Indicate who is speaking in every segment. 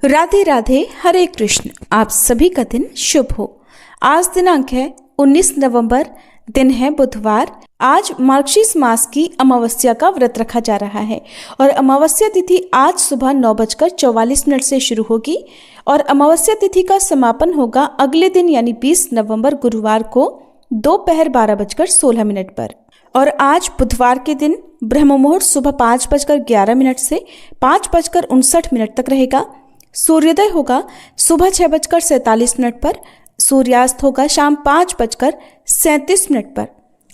Speaker 1: राधे राधे, हरे कृष्ण। आप सभी का दिन शुभ हो। आज दिनांक है 19 नवंबर, दिन है बुधवार। आज मार्गशीर्ष मास की अमावस्या का व्रत रखा जा रहा है और अमावस्या तिथि आज सुबह 9:44 से शुरू होगी और अमावस्या तिथि का समापन होगा अगले दिन यानी 20 नवंबर गुरुवार को दोपहर 12:16 पर। और आज बुधवार के दिन ब्रह्म मुहूर्त सुबह 5:11 से 5:59 तक रहेगा। सूर्योदय होगा सुबह 6:47 पर, सूर्यास्त होगा शाम 5:37 पर।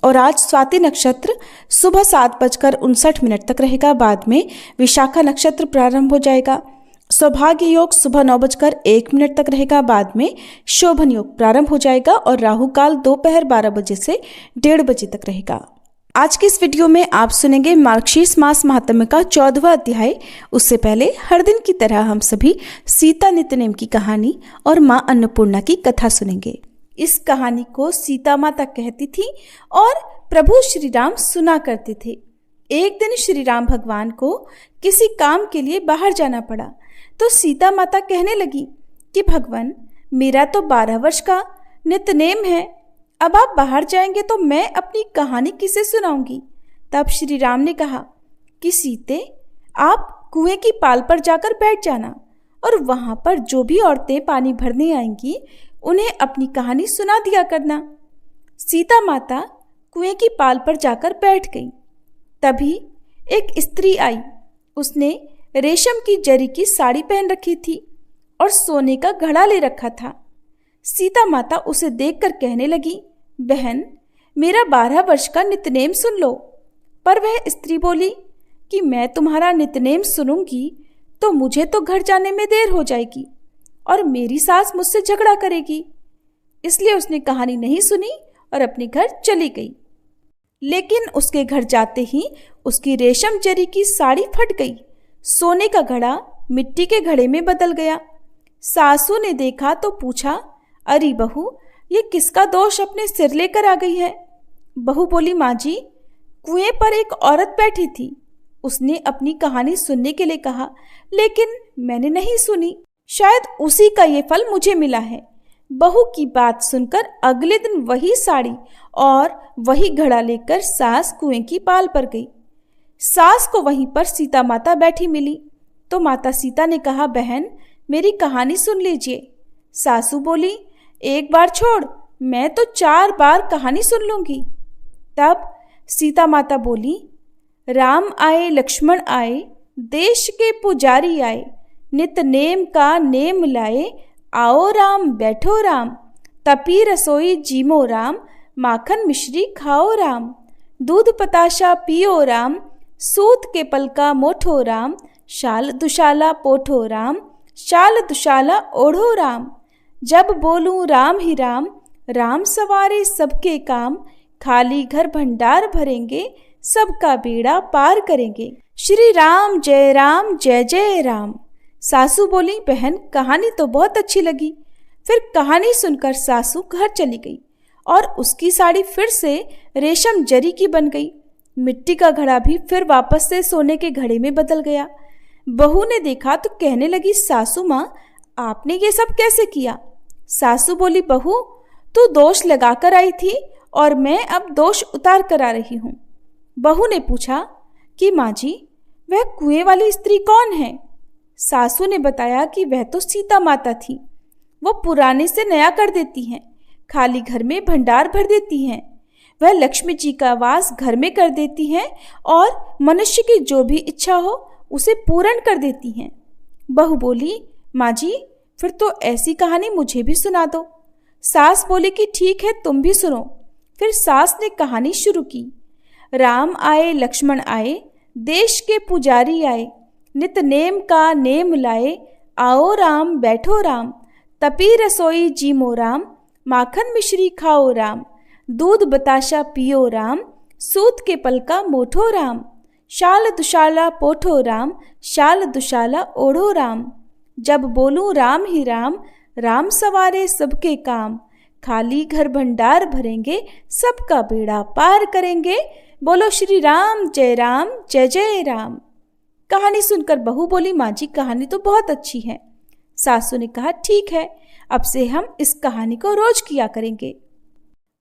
Speaker 1: और आज स्वाति नक्षत्र सुबह 7:59 तक रहेगा। बाद में विशाखा नक्षत्र प्रारंभ हो जाएगा। सौभाग्य योग सुबह 9:01 तक रहेगा। बाद में शोभन योग प्रारंभ हो जाएगा और राहु काल दोपहर 12 से 1:30 बजे तक रहेगा। आज के इस वीडियो में आप सुनेंगे मार्गशीर्ष मास महात्म्य का 14वां अध्याय। उससे पहले हर दिन की तरह हम सभी सीता नित्यनेम की कहानी और मां अन्नपूर्णा की कथा सुनेंगे। इस कहानी को सीता माता कहती थी और प्रभु श्री राम सुना करते थे। एक दिन श्री राम भगवान को किसी काम के लिए बाहर जाना पड़ा तो सीता माता कहने लगी कि भगवान, मेरा तो 12 वर्ष का नित्यनेम है, अब आप बाहर जाएंगे तो मैं अपनी कहानी किसे सुनाऊंगी। तब श्री राम ने कहा कि सीते, आप कुएं की पाल पर जाकर बैठ जाना और वहां पर जो भी औरतें पानी भरने आएंगी उन्हें अपनी कहानी सुना दिया करना। सीता माता कुएं की पाल पर जाकर बैठ गई। तभी एक स्त्री आई। उसने रेशम की जरी की साड़ी पहन रखी थी और सोने का घड़ा ले रखा था। सीता माता उसे देखकर कहने लगी, बहन, मेरा 12 वर्ष का नित्यनेम सुन लो। पर वह स्त्री बोली कि मैं तुम्हारा नित्यनेम सुनूंगी तो मुझे तो घर जाने में देर हो जाएगी और मेरी सास मुझसे झगड़ा करेगी। इसलिए उसने कहानी नहीं सुनी और अपने घर चली गई। लेकिन उसके घर जाते ही उसकी रेशम जरी की साड़ी फट गई। सोने का घड़ा मिट्टी के घड़े में बदल गया। सासू ने देखा तो पूछा, अरे बहू, ये किसका दोष अपने सिर लेकर आ गई है। बहू बोली, माँ जी, कुएं पर एक औरत बैठी थी। उसने अपनी कहानी सुनने के लिए कहा, लेकिन मैंने नहीं सुनी। शायद उसी का ये फल मुझे मिला है। बहू की बात सुनकर अगले दिन वही साड़ी और वही घड़ा लेकर सास कुएं की पाल पर गई। सास को वहीं पर सीता माता बैठी मिली तो माता सीता ने कहा, बहन, मेरी कहानी सुन लीजिए। सासू बोली, एक बार छोड़, मैं तो 4 बार कहानी सुन लूंगी। तब सीता माता बोली, राम आए लक्ष्मण आए, देश के पुजारी आए, नित नेम का नेम लाए, आओ राम बैठो राम, तपी रसोई जीमो राम, माखन मिश्री खाओ राम, दूध पताशा पियो राम, सूत के पलका मोठो राम, शाल दुशाला पोठो राम, शाल दुशाला ओढ़ो राम, जब बोलूं राम ही राम, राम सवारे सबके काम, खाली घर भंडार भरेंगे, सबका बेड़ा पार करेंगे, श्री राम जय जय राम। सासू बोली, बहन, कहानी तो बहुत अच्छी लगी। फिर कहानी सुनकर सासू घर चली गई और उसकी साड़ी फिर से रेशम जरी की बन गई। मिट्टी का घड़ा भी फिर वापस से सोने के घड़े में बदल गया। बहू ने देखा तो कहने लगी, सासू माँ, आपने ये सब कैसे किया। सासू बोली, बहू, तू दोष लगाकर आई थी और मैं अब दोष उतार कर आ रही हूँ। बहू ने पूछा कि माँ जी, वह कुएं वाली स्त्री कौन है। सासू ने बताया कि वह तो सीता माता थी। वो पुराने से नया कर देती हैं, खाली घर में भंडार भर देती हैं। वह लक्ष्मी जी का वास घर में कर देती हैं और मनुष्य की जो भी इच्छा हो उसे पूर्ण कर देती हैं। बहू बोली, माँ जी, फिर तो ऐसी कहानी मुझे भी सुना दो। सास बोली कि ठीक है, तुम भी सुनो। फिर सास ने कहानी शुरू की। राम आए लक्ष्मण आए, देश के पुजारी आए, नित नेम का नेम लाए, आओ राम बैठो राम, तपी रसोई जीमो राम, माखन मिश्री खाओ राम, दूध बताशा पियो राम, सूत के पलका मोठो राम, शाल दुशाला पोठो राम, शाल दुशाला ओढ़ो राम, जब बोलूं राम ही राम, राम सवारे सबके काम, खाली घर भंडार भरेंगे, सबका बेड़ा पार करेंगे, बोलो श्री राम जय जय राम। कहानी सुनकर बहू बोली, माँ जी, कहानी तो बहुत अच्छी है। सासू ने कहा, ठीक है, अब से हम इस कहानी को रोज किया करेंगे।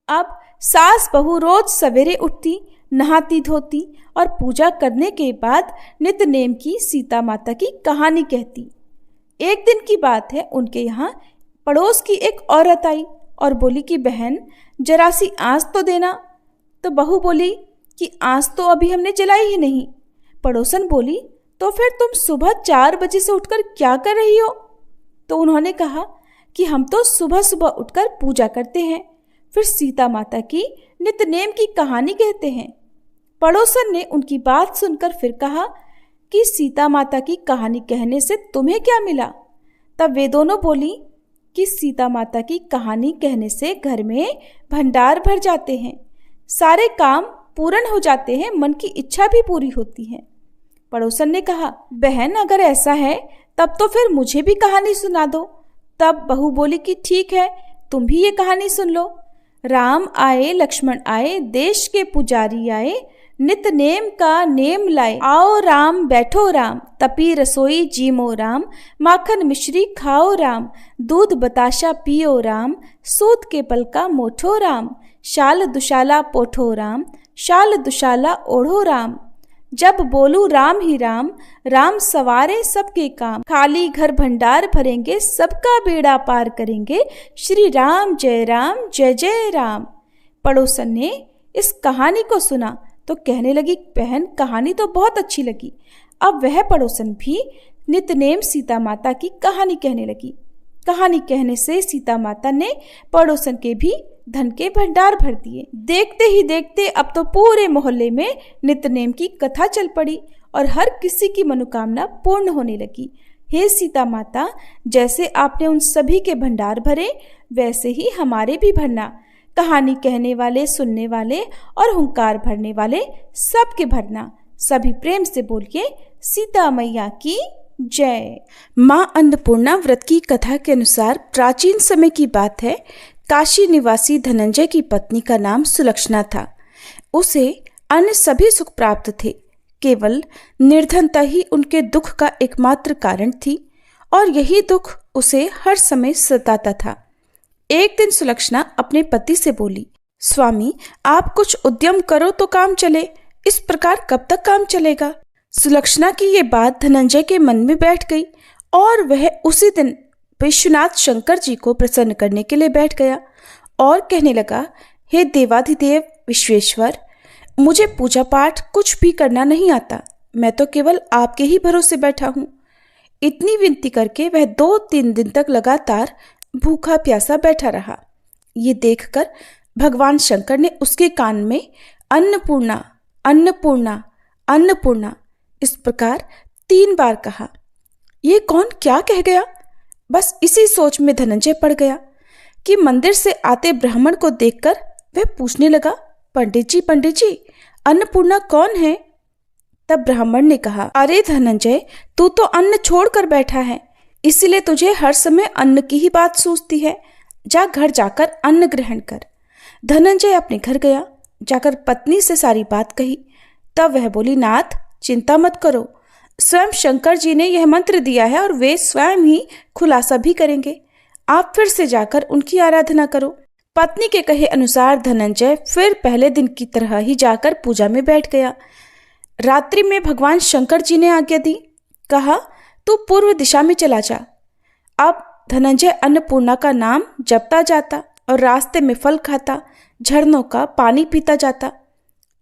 Speaker 1: अब सास बहू रोज सवेरे उठती, नहाती धोती और पूजा करने के बाद नित्य नेम की सीता माता की कहानी कहती। एक दिन की बात है, उनके यहाँ पड़ोस की एक औरत आई और बोली कि बहन जरा सी आँच तो देना। तो बहू बोली कि आँच तो अभी हमने जलाई ही नहीं। पड़ोसन बोली, तो फिर तुम सुबह 4 बजे से उठकर क्या कर रही हो? तो उन्होंने कहा कि हम तो सुबह सुबह उठकर पूजा करते हैं, फिर सीता माता की नित्य नेम की कहानी कहते हैं। पड़ोसन ने उनकी बात सुनकर फिर कहा कि सीता माता की कहानी कहने से तुम्हें क्या मिला? तब वे दोनों बोली कि सीता माता की कहानी कहने से घर में भंडार भर जाते हैं, सारे काम पूर्ण हो जाते हैं, मन की इच्छा भी पूरी होती है। पड़ोसन ने कहा, बहन अगर ऐसा है तब तो फिर मुझे भी कहानी सुना दो। तब बहू बोली कि ठीक है, तुम भी ये कहानी सुन लो। राम आए लक्ष्मण आए, देश के पुजारी आए, नित नेम का नेम लाए। आओ राम बैठो राम, तपी रसोई जीमो राम, माखन मिश्री खाओ राम, दूध बताशा पियो राम, सूत के पलका मोठो राम, शाल दुशाला पोठो राम, शाल दुशाला ओढ़ो राम। जब बोलू राम ही राम, राम सवारे सबके काम, खाली घर भंडार भरेंगे, सबका बेड़ा पार करेंगे, श्री राम जय जय राम। पड़ोसन ने इस कहानी को सुना तो कहने लगी, बहन कहानी तो बहुत अच्छी लगी। अब वह पड़ोसन भी नित्यनेम सीता माता की कहानी कहने लगी। कहानी कहने से सीता माता ने पड़ोसन के भी धन के भंडार भर दिए। देखते ही देखते अब तो पूरे मोहल्ले में नित्यनेम की कथा चल पड़ी और हर किसी की मनोकामना पूर्ण होने लगी। हे सीता माता, जैसे आपने उन सभी के भंडार भरे, वैसे ही हमारे भी भरना। कहानी कहने वाले, सुनने वाले और हुंकार भरने वाले सबके भरना। सभी प्रेम से बोलिए, सीता मैया की जय। माँ अन्नपूर्णा व्रत की कथा के अनुसार प्राचीन समय की बात है। काशी निवासी धनंजय की पत्नी का नाम सुलक्षणा था। उसे अन्य सभी सुख प्राप्त थे, केवल निर्धनता ही उनके दुख का एकमात्र कारण थी और यही दुख उसे हर समय सताता था। एक दिन सुलक्षणा अपने पति से बोली, स्वामी आप कुछ उद्यम करो तो काम चले, इस प्रकार कब तक काम चलेगा? सुलक्षणा की ये बात धनंजय के मन में बैठ गई और वह उसी दिन विश्वनाथ शंकर जी को प्रसन्न करने के लिए बैठ गया और कहने लगा, हे देवाधिदेव विश्वेश्वर, मुझे पूजा पाठ कुछ भी करना नहीं आता, मैं तो केवल आपके ही भरोसे बैठा हूँ। इतनी विनती करके वह 2-3 दिन तक लगातार भूखा प्यासा बैठा रहा। ये देखकर भगवान शंकर ने उसके कान में अन्नपूर्णा अन्नपूर्णा अन्नपूर्णा इस प्रकार 3 बार कहा। ये कौन क्या कह गया? बस इसी सोच में धनंजय पड़ गया कि मंदिर से आते ब्राह्मण को देखकर वह पूछने लगा, पंडित जी अन्नपूर्णा कौन है? तब ब्राह्मण ने कहा, अरे धनंजय, तू तो अन्न छोड़कर बैठा है, इसलिए तुझे हर समय अन्न की ही बात सूझती है। जा घर जाकर अन्न ग्रहण कर। धनंजय अपने घर गया, जाकर पत्नी से सारी बात कही। तब वह बोली, नाथ चिंता मत करो, स्वयं शंकर जी ने यह मंत्र दिया है और वे स्वयं ही खुलासा भी करेंगे। आप फिर से जाकर उनकी आराधना करो। पत्नी के कहे अनुसार धनंजय फिर पहले दिन की तरह ही जाकर पूजा में बैठ गया। रात्रि में भगवान शंकर जी ने आज्ञा दी, कहा तू पूर्व दिशा में चला जा। अब धनंजय अन्नपूर्णा का नाम जपता जाता और रास्ते में फल खाता, झरनों का पानी पीता जाता।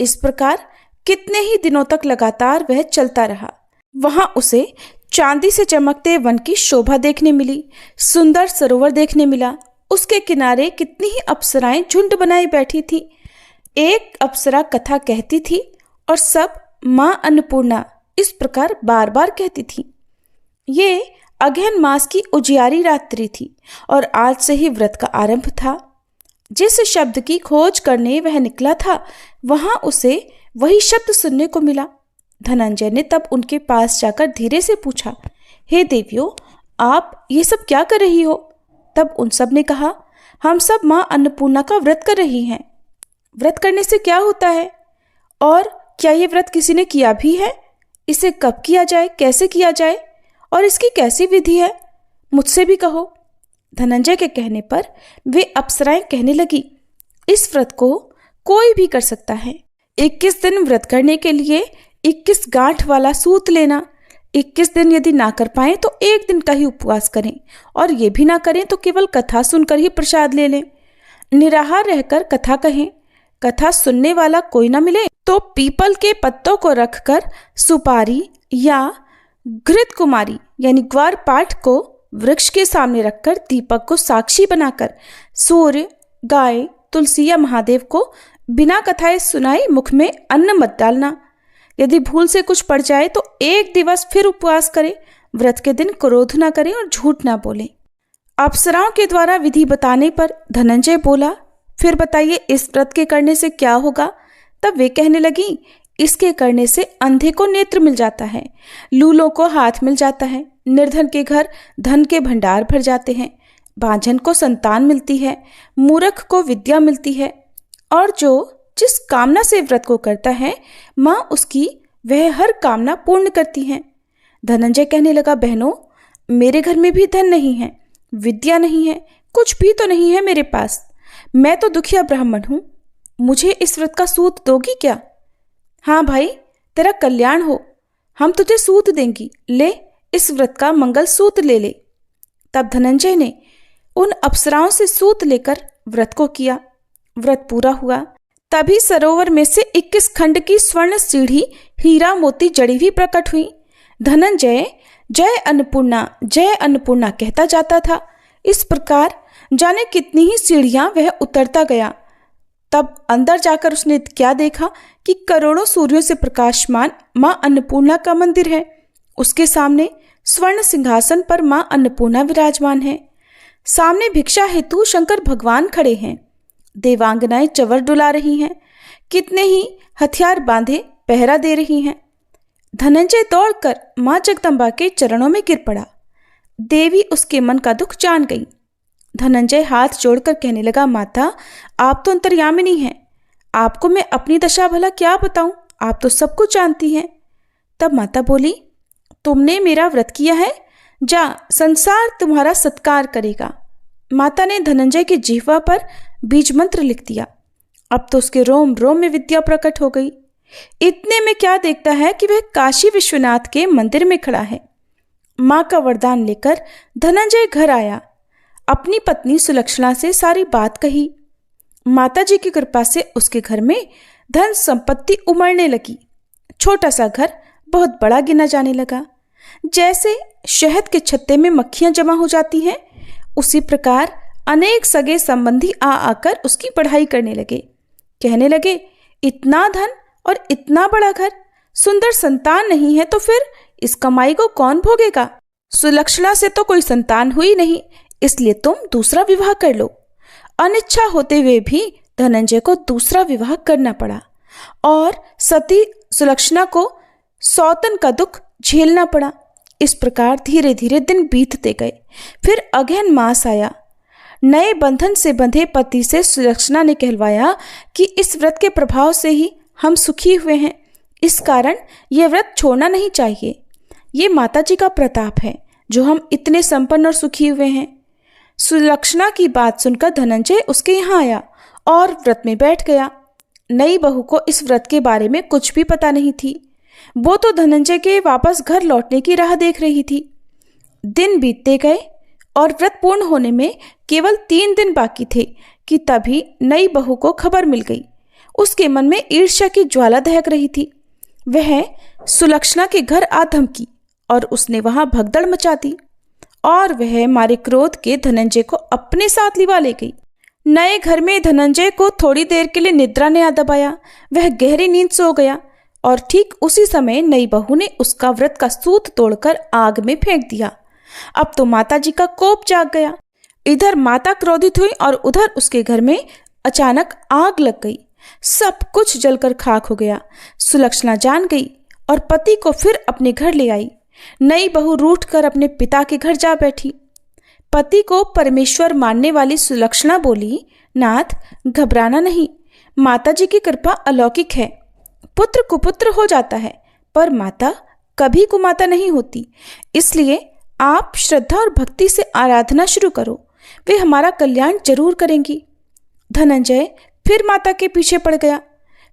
Speaker 1: इस प्रकार कितने ही दिनों तक लगातार वह चलता रहा। वहां उसे चांदी से चमकते वन की शोभा देखने मिली, सुंदर सरोवर देखने मिला। उसके किनारे कितनी ही अप्सराएं झुंड बनाई बैठी थी। एक अप्सरा कथा कहती थी और सब मां अन्नपूर्णा इस प्रकार बार बार कहती थी। ये अगहन मास की उजियारी रात्रि थी और आज से ही व्रत का आरंभ था। जिस शब्द की खोज करने वह निकला था, वहां उसे वही शब्द सुनने को मिला। धनंजय ने तब उनके पास जाकर धीरे से पूछा, हे देवियों, आप ये सब क्या कर रही हो? तब उन सब ने कहा, हम सब मां अन्नपूर्णा का व्रत कर रही हैं। व्रत करने से क्या होता है और क्या ये व्रत किसी ने किया भी है? इसे कब किया जाए, कैसे किया जाए और इसकी कैसी विधि है? मुझसे भी कहो। धनंजय के कहने पर वे अप्सराएं कहने लगी, इस व्रत को कोई भी कर सकता है। 21 दिन व्रत करने के लिए 21 गांठ वाला सूत लेना। 21 दिन यदि ना कर पाए तो 1 दिन का ही उपवास करें, और ये भी ना करें तो केवल कथा सुनकर ही प्रसाद ले लें। निराहार रहकर कथा कहें। कथा सुनने वाला कोई ना मिले तो पीपल के पत्तों को रखकर सुपारी या घृत कुमारी यानी ग्वार पाठ को वृक्ष के सामने रखकर दीपक को साक्षी बनाकर सूर्य, गाय, तुलसी या महादेव को बिना कथाएं सुनाए मुख में अन्न मत डालना। यदि भूल से कुछ पड़ जाए तो 1 दिवस फिर उपवास करें। व्रत के दिन क्रोध ना करें और झूठ ना बोलें। अप्सराओं के द्वारा विधि बताने पर धनंजय बोला, फिर बताइए इस व्रत के करने से क्या होगा? तब वे कहने लगी, इसके करने से अंधे को नेत्र मिल जाता है, लूलों को हाथ मिल जाता है, निर्धन के घर धन के भंडार भर जाते हैं, बांझन को संतान मिलती है, मूर्ख को विद्या मिलती है, और जो जिस कामना से व्रत को करता है माँ उसकी वह हर कामना पूर्ण करती है। धनंजय कहने लगा, बहनों, मेरे घर में भी धन नहीं है, विद्या नहीं है, कुछ भी तो नहीं है मेरे पास। मैं तो दुखिया ब्राह्मण हूँ, मुझे इस व्रत का सूत दोगी क्या? हाँ भाई, तेरा कल्याण हो, हम तुझे सूत देंगी, ले इस व्रत का मंगल सूत ले ले। तब धनंजय ने उन अप्सराओं से सूत लेकर व्रत को किया। व्रत पूरा हुआ। तभी सरोवर में से 21 खंड की स्वर्ण सीढ़ी हीरा मोती जड़ी हुई प्रकट हुई। धनंजय जय अन्नपूर्णा कहता जाता था। इस प्रकार जाने कितनी ही सीढ़ियां वह उतरता गया। तब अंदर जाकर उसने क्या देखा कि करोड़ों सूर्यों से प्रकाशमान मां अन्नपूर्णा का मंदिर है। उसके सामने स्वर्ण सिंहासन पर मां अन्नपूर्णा विराजमान है। सामने भिक्षा हेतु शंकर भगवान खड़े हैं। देवांगनाएं चवर डुला रही हैं। कितने ही हथियार बांधे पहरा दे रही हैं। धनंजय दौड़कर मां जगदम्बा के चरणों में गिर पड़ा। देवी उसके मन का दुख जान गई। धनंजय हाथ जोड़कर कहने लगा, माता, आप तो अंतर्यामिनी हैं, आपको मैं अपनी दशा भला क्या बताऊं, आप तो सब कुछ जानती हैं। तब माता बोली, तुमने मेरा व्रत किया है, जा संसार तुम्हारा सत्कार करेगा। माता ने धनंजय के जिह्वा पर बीज मंत्र लिख दिया। अब तो उसके रोम रोम में विद्या प्रकट हो गई। इतने में क्या देखता है कि वह काशी विश्वनाथ के मंदिर में खड़ा है। मां का वरदान लेकर धनंजय घर आया। अपनी पत्नी सुलक्षणा से सारी बात कही। माता जी की कृपा से उसके घर में धन संपत्ति उमड़ने लगी। छोटा सा घर बहुत बड़ा गिना जाने लगा। जैसे शहद के छत्ते में मक्खियां जमा हो जाती हैं, उसी प्रकार अनेक सगे संबंधी आकर उसकी पढ़ाई करने लगे। कहने लगे, इतना धन और इतना बड़ा घर, सुंदर संतान नहीं है तो फिर इस कमाई को कौन भोगेगा? सुलक्षणा से तो कोई संतान हुई नहीं, इसलिए तुम दूसरा विवाह कर लो। अनिच्छा होते हुए भी धनंजय को दूसरा विवाह करना पड़ा और सती सुलक्षणा को सौतन का दुख झेलना पड़ा। इस प्रकार धीरे धीरे दिन बीतते गए। फिर अगहन मास आया। नए बंधन से बंधे पति से सुलक्षणा ने कहलवाया कि इस व्रत के प्रभाव से ही हम सुखी हुए हैं, इस कारण यह व्रत छोड़ना नहीं चाहिए। ये माता जी का प्रताप है जो हम इतने संपन्न और सुखी हुए हैं। सुलक्षणा की बात सुनकर धनंजय उसके यहाँ आया और व्रत में बैठ गया। नई बहू को इस व्रत के बारे में कुछ भी पता नहीं थी। वो तो धनंजय के वापस घर लौटने की राह देख रही थी। दिन बीतते गए और व्रत पूर्ण होने में केवल 3 दिन बाकी थे कि तभी नई बहू को खबर मिल गई। उसके मन में ईर्ष्या की ज्वाला दहक रही थी। वह सुलक्षणा के घर आ धमकी और उसने वहां भगदड़ मचा दी और वह मारे क्रोध के धनंजय को अपने साथ लिवा ले गई। नए घर में धनंजय को थोड़ी देर के लिए निद्रा ने आ दबाया। वह गहरी नींद सो गया और ठीक उसी समय नई बहू ने उसका व्रत का सूत तोड़कर आग में फेंक दिया। अब तो माता जी का कोप जाग गया। इधर माता क्रोधित हुई और उधर उसके घर में अचानक आग लग गई। सब कुछ जलकर खाक हो गया। सुलक्षणा जान गई और पति को फिर अपने घर ले आई। नई बहू रूठ कर अपने पिता के घर जा बैठी। पति को परमेश्वर मानने वाली सुलक्षणा बोली, नाथ, घबराना नहीं, माता जी की कृपा अलौकिक है। पुत्र कुपुत्र हो जाता है पर माता कभी कुमाता नहीं होती, इसलिए आप श्रद्धा और भक्ति से आराधना शुरू करो, वे हमारा कल्याण जरूर करेंगी। धनंजय फिर माता के पीछे पड़ गया।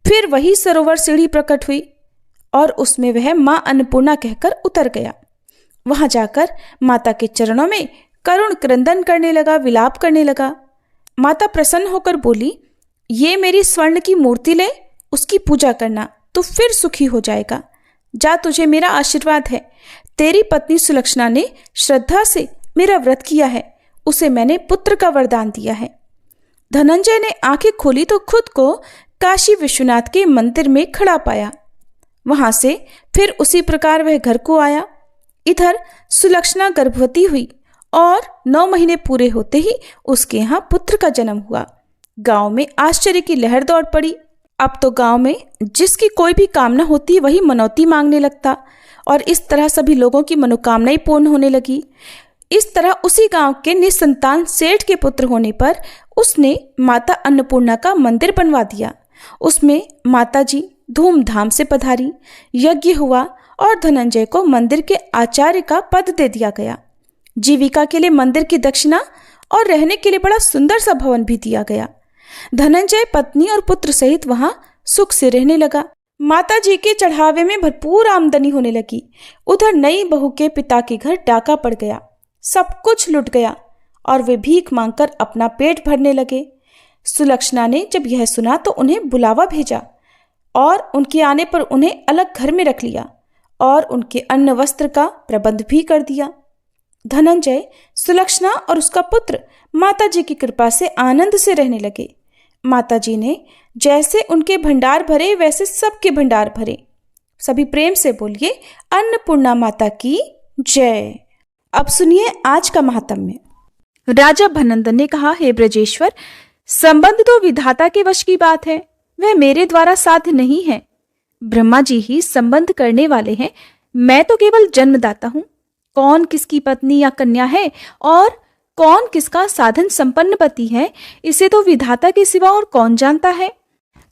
Speaker 1: फिर वही सरोवर सीढ़ी प्रकट हुई और उसमें वह मां अन्नपूर्णा कहकर उतर गया। वहां जाकर माता के चरणों में करुण क्रंदन करने लगा, विलाप करने लगा। माता प्रसन्न होकर बोली, ये मेरी स्वर्ण की मूर्ति ले, उसकी पूजा करना तो फिर सुखी हो जाएगा। जा, तुझे मेरा आशीर्वाद है। तेरी पत्नी सुलक्षणा ने श्रद्धा से मेरा व्रत किया है, उसे मैंने पुत्र का वरदान दिया है। धनंजय ने आंखें खोली तो खुद को काशी विश्वनाथ के मंदिर में खड़ा पाया। वहां से फिर उसी प्रकार वह घर को आया। इधर सुलक्षणा गर्भवती हुई और 9 महीने पूरे होते ही उसके यहाँ पुत्र का जन्म हुआ। गांव में आश्चर्य की लहर दौड़ पड़ी। अब तो गांव में जिसकी कोई भी कामना होती वही मनौती मांगने लगता और इस तरह सभी लोगों की मनोकामनाएं पूर्ण होने लगी। इस तरह उसी गांव के निसंतान सेठ के पुत्र होने पर उसने माता अन्नपूर्णा का मंदिर बनवा दिया। उसमें माता जी धूमधाम से पधारी, यज्ञ हुआ और धनंजय को मंदिर के आचार्य का पद दे दिया गया। जीविका के लिए मंदिर की दक्षिणा और रहने के लिए बड़ा सुंदर सा भवन भी दिया गया। धनंजय पत्नी और पुत्र सहित वहां सुख से रहने लगा। माता जी के चढ़ावे में भरपूर आमदनी होने लगी। उधर नई बहू के पिता के घर डाका पड़ गया, सब कुछ लुट गया और वे भीख मांगकर अपना पेट भरने लगे। सुलक्षणा ने जब यह सुना तो उन्हें बुलावा भेजा और उनके आने पर उन्हें अलग घर में रख लिया और उनके अन्न वस्त्र का प्रबंध भी कर दिया। धनंजय, सुलक्षणा और उसका पुत्र माता जी की कृपा से आनंद से रहने लगे। माता जी ने जैसे उनके भंडार भरे वैसे सबके भंडार भरे। सभी प्रेम से बोलिए, अन्नपूर्णा माता की जय। अब सुनिए आज का महात्म्य। राजा भनंदन ने कहा, हे ब्रजेश्वर, संबंध तो विधाता के वश की बात है, वह मेरे द्वारा साध्य नहीं है। ब्रह्मा जी ही संबंध करने वाले हैं, मैं तो केवल जन्मदाता हूं। कौन किसकी पत्नी या कन्या है और कौन किसका साधन संपन्न पति है, इसे तो विधाता के सिवा और कौन जानता है।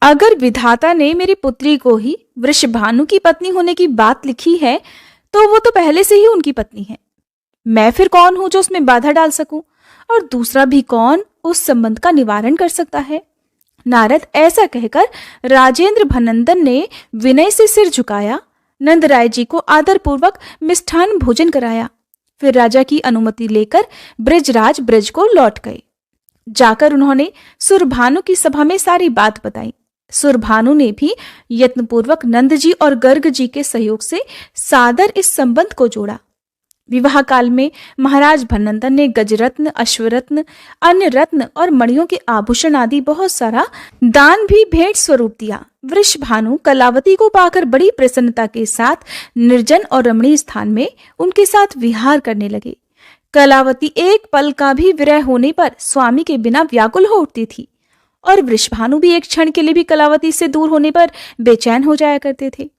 Speaker 1: अगर विधाता ने मेरी पुत्री को ही वृषभानु की पत्नी होने की बात लिखी है तो वो तो पहले से ही उनकी पत्नी है। मैं फिर कौन हूं जो उसमें बाधा डाल सकूं, और दूसरा भी कौन उस संबंध का निवारण कर सकता है। नारद ऐसा कहकर राजेंद्र भनंदन ने विनय से सिर झुकाया, नंद राय जी को आदरपूर्वक मिष्ठान भोजन कराया। फिर राजा की अनुमति लेकर ब्रजराज ब्रज को लौट गए। जाकर उन्होंने सुरभानु की सभा में सारी बात बताई। सुरभानु ने भी यत्नपूर्वक नंद जी और गर्ग जी के सहयोग से सादर इस संबंध को जोड़ा। विवाह काल में महाराज भनंदन ने गजरत्न, अश्वरत्न, अन्य रत्न और मणियों के आभूषण आदि बहुत सारा दान भी भेंट स्वरूप दिया। वृषभानु कलावती को पाकर बड़ी प्रसन्नता के साथ निर्जन और रमणीय स्थान में उनके साथ विहार करने लगे। कलावती एक पल का भी विरह होने पर स्वामी के बिना व्याकुल हो उठती थी और वृषभानु भी एक क्षण के लिए भी कलावती से दूर होने पर बेचैन हो जाया करते थे।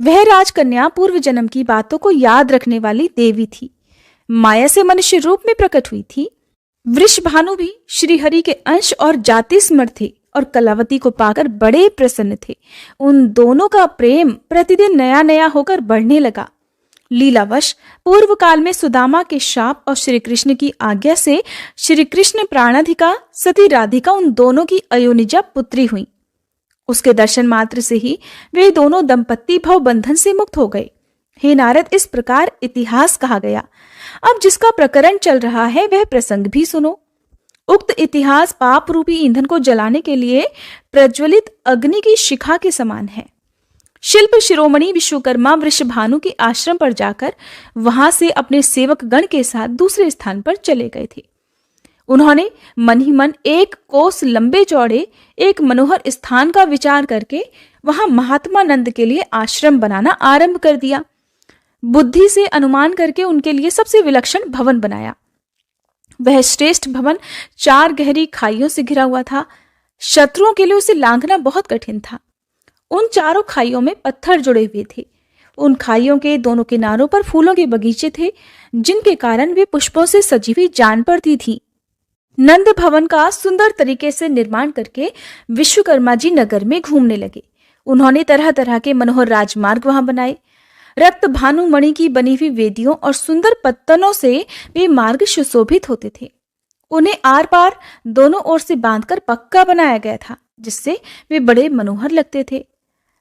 Speaker 1: वह राजकन्या पूर्व जन्म की बातों को याद रखने वाली देवी थी, माया से मनुष्य रूप में प्रकट हुई थी। वृषभानु भी श्रीहरि के अंश और जाति स्मृत थे और कलावती को पाकर बड़े प्रसन्न थे। उन दोनों का प्रेम प्रतिदिन नया नया होकर बढ़ने लगा। लीलावश पूर्व काल में सुदामा के शाप और श्री कृष्ण की आज्ञा से श्री कृष्ण प्राणाधिका सती राधिका उन दोनों की अयोनिजा पुत्री हुई। उसके दर्शन मात्र से ही वे दोनों दंपत्ति भव बंधन से मुक्त हो गए। हे नारद, इस प्रकार इतिहास कहा गया। अब जिसका प्रकरण चल रहा है वह प्रसंग भी सुनो। उक्त इतिहास पाप रूपी ईंधन को जलाने के लिए प्रज्वलित अग्नि की शिखा के समान है। शिल्प शिरोमणि विश्वकर्मा वृषभानु के आश्रम पर जाकर वहां से अपने सेवक गण के साथ दूसरे स्थान पर चले गए थे। उन्होंने मन ही मन 1 कोस लंबे चौड़े एक मनोहर स्थान का विचार करके वहां महात्मा नंद के लिए आश्रम बनाना आरंभ कर दिया। बुद्धि से अनुमान करके उनके लिए सबसे विलक्षण भवन बनाया। वह श्रेष्ठ भवन 4 गहरी खाइयों से घिरा हुआ था। शत्रुओं के लिए उसे लांघना बहुत कठिन था। उन चारों खाइयों में पत्थर जुड़े हुए थे। उन खाइयों के दोनों किनारों पर फूलों के बगीचे थे, जिनके कारण वे पुष्पों से सजी हुई जान पड़ती थी। नंद भवन का सुंदर तरीके से निर्माण करके विश्वकर्मा जी नगर में घूमने लगे। उन्होंने तरह तरह के मनोहर राजमार्ग वहां बनाए। रक्त भानुमणि की बनी हुई वेदियों और सुंदर पत्तनों से वे मार्ग सुशोभित होते थे। उन्हें आर पार दोनों ओर से बांधकर पक्का बनाया गया था, जिससे वे बड़े मनोहर लगते थे।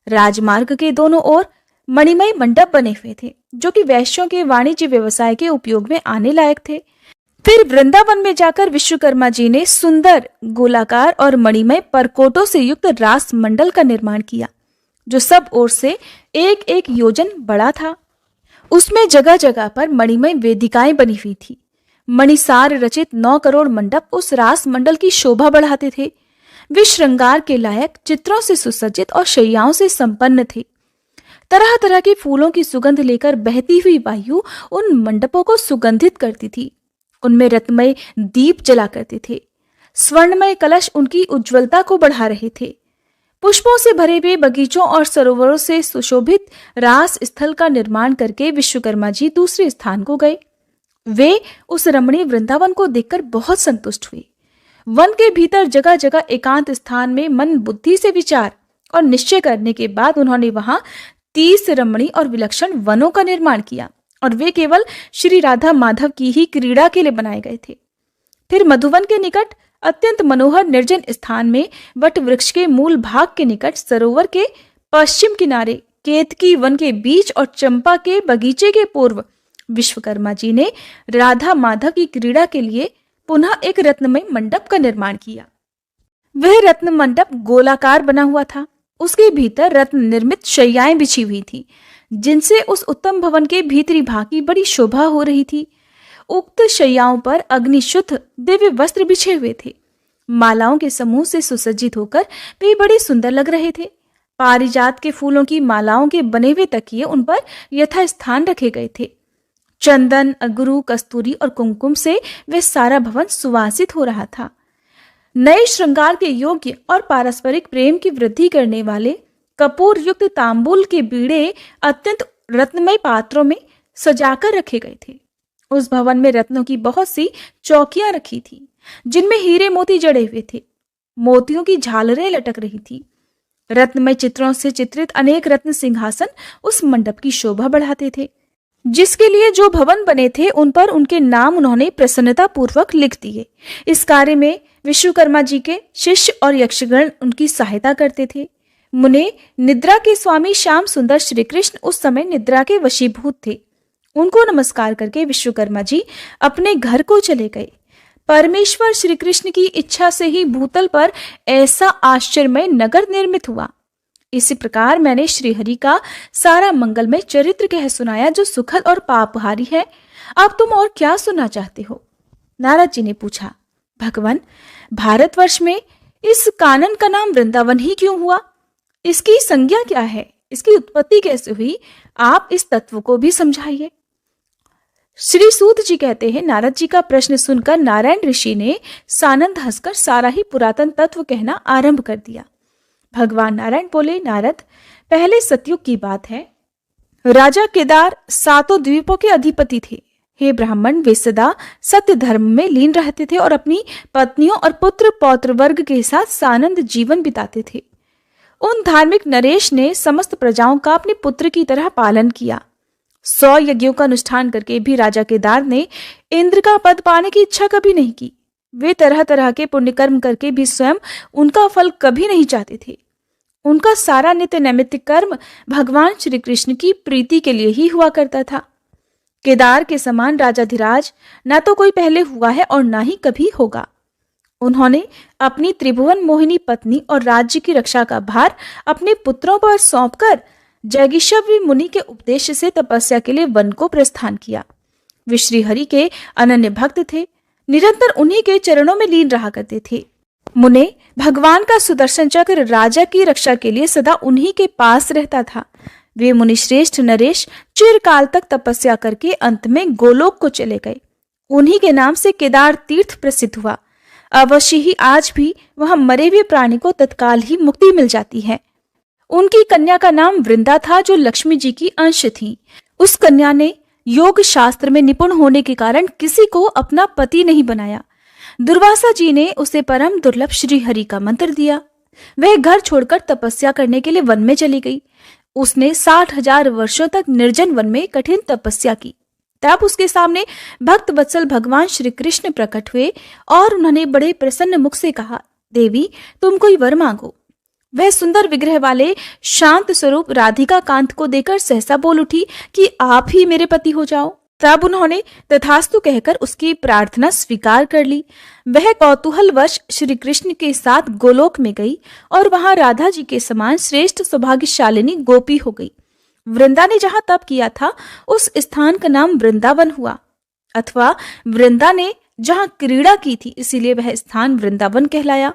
Speaker 1: राजमार्ग के दोनों ओर मणिमय मंडप बने हुए थे, जो कि वैश्यों के वाणिज्य व्यवसाय के उपयोग में आने लायक थे। फिर वृंदावन में जाकर विश्वकर्मा जी ने सुंदर गोलाकार और मणिमय परकोटों से युक्त रास मंडल का निर्माण किया, जो सब ओर से एक एक योजन बड़ा था। उसमें जगह जगह पर मणिमय वेदिकाएं बनी हुई थी। मणिसार रचित 9 करोड़ मंडप उस रास मंडल की शोभा बढ़ाते थे। वे श्रृंगार के लायक चित्रों से सुसज्जित और शैयाओं से संपन्न थे। तरह तरह के फूलों की सुगंध लेकर बहती हुई वायु उन मंडपों को सुगंधित करती थी। उनमें रत्नमय दीप जला करते थे। स्वर्णमय कलश उनकी उज्ज्वलता को बढ़ा रहे थे। पुष्पों से भरे हुए बगीचों और सरोवरों से सुशोभित रास स्थल का निर्माण करके विश्वकर्मा जी दूसरे स्थान को गए। वे उस रमणीय वृंदावन को देखकर बहुत संतुष्ट हुए। वन के भीतर जगह जगह एकांत स्थान में मन बुद्धि से विचार और निश्चय करने के बाद उन्होंने वहां 30 रमणीय और विलक्षण वनों का निर्माण किया, और वे केवल श्री राधा माधव की ही क्रीड़ा के लिए बनाए गए थे। फिर मधुवन के निकट अत्यंत मनोहर निर्जन स्थान में वट वृक्ष के मूल भाग के निकट सरोवर के पश्चिम किनारे केतकी वन के बीच और चंपा के बगीचे के पूर्व विश्वकर्मा जी ने राधा माधव की क्रीड़ा के लिए पुनः एक रत्नमय मंडप का निर्माण किया। वह रत्न मंडप गोलाकार बना हुआ था। उसके भीतर रत्न निर्मित शैयाएं बिछी हुई थी, जिनसे उस उत्तम भवन के भीतरी भाग की बड़ी शोभा हो रही थी। उक्त शैयाओं पर अग्निशुद्ध दिव्य वस्त्र बिछे हुए थे। मालाओं के समूह से सुसज्जित होकर वे बड़े सुंदर लग रहे थे। पारिजात के फूलों की मालाओं के बने हुए तकिए उन पर यथास्थान रखे गए थे। चंदन, अगरू, कस्तूरी और कुमकुम से वह सारा भवन सुवासित हो रहा था। नए श्रृंगार के योग्य और पारस्परिक प्रेम की वृद्धि करने वाले कपूर युक्त तांबूल के बीड़े अत्यंत रत्नमय पात्रों में सजाकर रखे गए थे। उस भवन में रत्नों की बहुत सी चौकियां रखी थी, जिनमें हीरे मोती जड़े हुए थे। मोतियों की झालरें लटक रही थी। रत्नमय चित्रों से चित्रित अनेक रत्न सिंहासन उस मंडप की शोभा बढ़ाते थे। जिसके लिए जो भवन बने थे उन पर उनके नाम उन्होंने प्रसन्नता पूर्वक लिख दिए। इस कार्य में विश्वकर्मा जी के शिष्य और यक्षगण उनकी सहायता करते थे। मुने निद्रा के स्वामी श्याम सुंदर श्री कृष्ण उस समय निद्रा के वशीभूत थे। उनको नमस्कार करके विश्वकर्मा जी अपने घर को चले गए। परमेश्वर श्री कृष्ण की इच्छा से ही भूतल पर ऐसा आश्चर्यमय नगर निर्मित हुआ। इसी प्रकार मैंने श्रीहरि का सारा मंगलमय चरित्र कह सुनाया, जो सुखद और पापहारी है। अब तुम और क्या सुनना चाहते हो? नारद जी ने पूछा। भगवान, भारतवर्ष में इस कानन का नाम वृंदावन ही क्यों हुआ? इसकी संज्ञा क्या है? इसकी उत्पत्ति कैसे हुई? आप इस तत्व को भी समझाइए। श्री सूत जी कहते हैं, नारद जी का प्रश्न सुनकर नारायण ऋषि ने सानंद हंसकर सारा ही पुरातन तत्व कहना आरंभ कर दिया। भगवान नारायण बोले, नारद, पहले सतयुग की बात है। राजा केदार 7 द्वीपों के अधिपति थे। हे ब्राह्मण, वे सदा सत्य धर्म में लीन रहते थे और अपनी पत्नियों और पुत्र पौत्र वर्ग के साथ सानंद जीवन बिताते थे। उन धार्मिक नरेश ने समस्त प्रजाओं का अपने पुत्र की तरह पालन किया। 100 यज्ञों का अनुष्ठान करके भी राजा केदार ने इंद्र का पद पाने की इच्छा कभी नहीं की। वे तरह तरह के पुण्य कर्म करके भी स्वयं उनका फल कभी नहीं चाहते थे। उनका सारा नित्य नैमित्तिक कर्म भगवान श्री कृष्ण की प्रीति के लिए ही हुआ करता था। केदार के समान राजाधिराज ना तो कोई पहले हुआ है और ना ही कभी होगा। उन्होंने अपनी त्रिभुवन मोहिनी पत्नी और राज्य की रक्षा का भार अपने पुत्रों पर सौंपकर जैगिषव्य मुनि के उपदेश से तपस्या के लिए वन को प्रस्थान किया। वे श्रीहरि के अनन्य भक्त थे, निरंतर उन्हीं के चरणों में लीन रहा करते थे। मुने, भगवान का सुदर्शन चक्र राजा की रक्षा के लिए सदा उन्हीं के पास रहता था। वे मुनिश्रेष्ठ नरेश चिरकाल तक तपस्या करके अंत में गोलोक को चले गए। उन्हीं के नाम से केदार तीर्थ प्रसिद्ध हुआ। अवश्य ही आज भी वहां मरे हुए प्राणी को तत्काल ही मुक्ति मिल जाती है। उनकी कन्या का नाम वृंदा था, जो लक्ष्मी जी की अंश थी। उस कन्या ने योग शास्त्र में निपुण होने के कारण किसी को अपना पति नहीं बनाया। दुर्वासा जी ने उसे परम दुर्लभ श्री हरि का मंत्र दिया। वह घर छोड़कर तपस्या करने के लिए वन में चली गई। उसने 60,000 वर्षों तक निर्जन वन में कठिन तपस्या की। तब उसके सामने भक्त वत्सल भगवान श्री कृष्ण प्रकट हुए और उन्होंने बड़े प्रसन्न मुख से कहा, देवी तुम कोई वर मांगो। वह सुंदर विग्रह वाले शांत स्वरूप राधिका कांत को देखकर सहसा बोल उठी कि आप ही मेरे पति हो जाओ। तब उन्होंने तथास्तु कहकर उसकी प्रार्थना स्वीकार कर ली। वह कौतूहलवश श्री कृष्ण के साथ गोलोक में गई और वहां राधा जी के समान श्रेष्ठ सौभाग्यशालिनी गोपी हो गई। वृंदा ने जहां तप किया था उस स्थान का नाम वृंदावन हुआ, अथवा वृंदा ने जहां क्रीड़ा की थी इसीलिए वह स्थान वृंदावन कहलाया।